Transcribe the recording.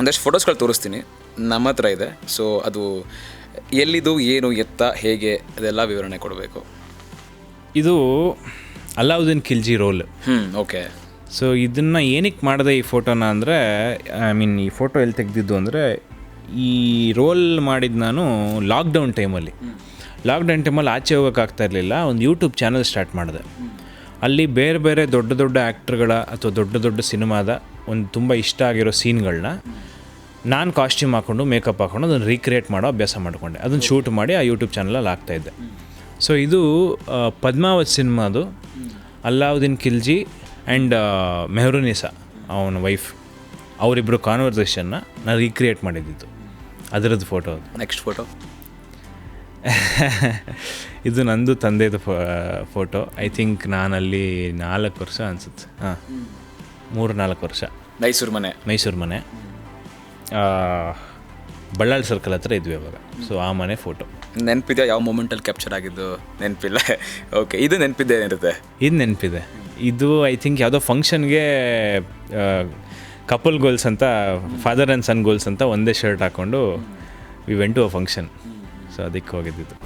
ಒಂದಷ್ಟು ಫೋಟೋಸ್ಗಳು ತೋರಿಸ್ತೀನಿ, ನಮ್ಮ ಹತ್ರ ಇದೆ. ಸೊ ಅದು ಎಲ್ಲಿದು, ಏನು, ಎತ್ತ, ಹೇಗೆ, ಅದೆಲ್ಲ ವಿವರಣೆ ಕೊಡಬೇಕು. ಇದು Alauddin Khilji role. Okay. So ಇದನ್ನು ಏನಕ್ಕೆ ಮಾಡಿದೆ ಈ ಫೋಟೋನ ಅಂದರೆ, ಈ ಫೋಟೋ ಎಲ್ಲಿ ತೆಗೆದಿದ್ದು ಅಂದರೆ, ಈ ರೋಲ್ ಮಾಡಿದ್ದು ನಾನು ಲಾಕ್ಡೌನ್ ಟೈಮಲ್ಲಿ ಆಚೆ ಹೋಗೋಕ್ಕಾಗ್ತಾ ಇರಲಿಲ್ಲ. ಒಂದು ಯೂಟ್ಯೂಬ್ ಚಾನಲ್ ಸ್ಟಾರ್ಟ್ ಮಾಡಿದೆ. ಅಲ್ಲಿ ಬೇರೆ ಬೇರೆ ದೊಡ್ಡ ದೊಡ್ಡ ಆ್ಯಕ್ಟ್ರ್ಗಳ ಅಥವಾ ದೊಡ್ಡ ದೊಡ್ಡ ಸಿನಿಮಾದ ಒಂದು ತುಂಬ ಇಷ್ಟ ಆಗಿರೋ ಸೀನ್ಗಳನ್ನ ನಾನು ಕಾಸ್ಟ್ಯೂಮ್ ಹಾಕ್ಕೊಂಡು ಮೇಕಪ್ ಹಾಕ್ಕೊಂಡು ಅದನ್ನು ರೀಕ್ರಿಯೇಟ್ ಮಾಡೋ ಅಭ್ಯಾಸ ಮಾಡಿಕೊಂಡೆ. ಅದನ್ನು ಶೂಟ್ ಮಾಡಿ ಆ ಯೂಟ್ಯೂಬ್ ಚಾನಲಲ್ಲಿ ಹಾಕ್ತಾಯಿದ್ದೆ. ಸೊ ಇದು ಪದ್ಮಾವತ್ ಸಿನಿಮಾದು ಅಲಾವುದ್ದೀನ್ ಖಿಲ್ಜಿ ಆ್ಯಂಡ್ ಮೆಹರುನಿಸಾ ಅವನ ವೈಫ್, ಅವರಿಬ್ಬರು ಕಾನ್ವರ್ಸೇಷನ್ನ ನಾನು ರೀಕ್ರಿಯೇಟ್ ಮಾಡಿದ್ದಿದ್ದು, ಅದರದ್ದು ಫೋಟೋ ಅದು. ನೆಕ್ಸ್ಟ್ ಫೋಟೋ ಇದು ನಂದು ತಂದೆದು ಫೋಟೋ. ಐ ಥಿಂಕ್ ನಾನಲ್ಲಿ 4 ವರ್ಷ ಅನಿಸುತ್ತೆ. 3-4 ವರ್ಷ. ಮೈಸೂರು ಮನೆ ಬಳ್ಳಾರಿ ಸರ್ಕಲ್ ಹತ್ರ ಇದ್ವಿ ಅವಾಗ. ಸೊ ಆ ಮನೆ ಫೋಟೋ ನೆನಪಿದೆ. ಯಾವ ಮೂಮೆಂಟಲ್ಲಿ ಕ್ಯಾಪ್ಚರ್ ಆಗಿದ್ದು ನೆನಪಿಲ್ಲ. ಓಕೆ, ಇದು ನೆನಪಿದೆ ಏನಿರುತ್ತೆ? ಇದು ನೆನಪಿದೆ. ಇದು ಐ ಥಿಂಕ್ ಯಾವುದೋ ಫಂಕ್ಷನ್ಗೆ ಕಪಲ್ ಗೋಲ್ಸ್ ಅಂತ, ಫಾದರ್ ಆ್ಯಂಡ್ ಸನ್ ಗೋಲ್ಸ್ ಅಂತ ಒಂದೇ ಶರ್ಟ್ ಹಾಕ್ಕೊಂಡು we went to a function. So ಅದಕ್ಕೆ ಹೋಗಿದ್ದು.